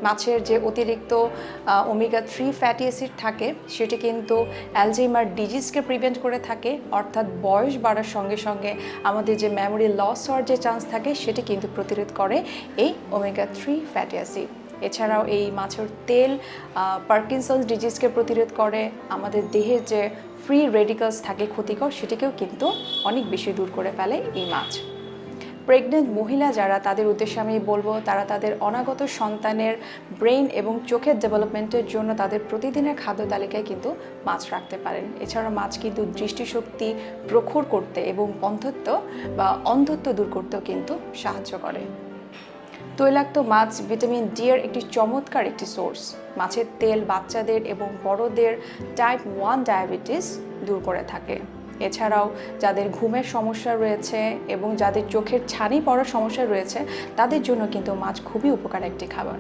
মাছের যে অতিরিক্ত ওমেগা 3 ফ্যাটি অ্যাসিড থাকে সেটি কিন্তু অ্যালজাইমার ডিজিজকে প্রিভেন্ট করে থাকে, অর্থাৎ বয়স বাড়ার সঙ্গে সঙ্গে আমাদের যে মেমোরি লস হওয়ার যে চান্স থাকে সেটি কিন্তু প্রতিরোধ করে এই ওমেগা 3 ফ্যাটি অ্যাসিড। এছাড়াও এই মাছের তেল পার্কিনসন্স ডিজিজকে প্রতিরোধ করে, আমাদের দেহের যে ফ্রি রেডিকালস থাকে ক্ষতিকর সেটিকেও কিন্তু অনেক বেশি দূর করে ফেলে এই মাছ। প্রেগনেন্ট মহিলা যারা, তাদের উদ্দেশ্যে আমি বলবো তারা তাদের অনাগত সন্তানের ব্রেইন এবং চোখের ডেভেলপমেন্টের জন্য তাদের প্রতিদিনের খাদ্য তালিকায় কিন্তু মাছ রাখতে পারেন। এছাড়া মাছ কিন্তু দৃষ্টিশক্তি প্রখর করতে এবং অন্ধত্ব দূর করতেও কিন্তু সাহায্য করে। তৈলাক্ত মাছ ভিটামিন ডি এর একটি চমৎকার একটি সোর্স। মাছের তেল বাচ্চাদের এবং বড়দের টাইপ 1 ডায়াবেটিস দূর করে থাকে। এছাড়াও যাদের ঘুমের সমস্যা রয়েছে এবং যাদের চোখের ছানি পড়ার সমস্যা রয়েছে তাদের জন্য কিন্তু মাছ খুবই উপকারী একটি খাবার।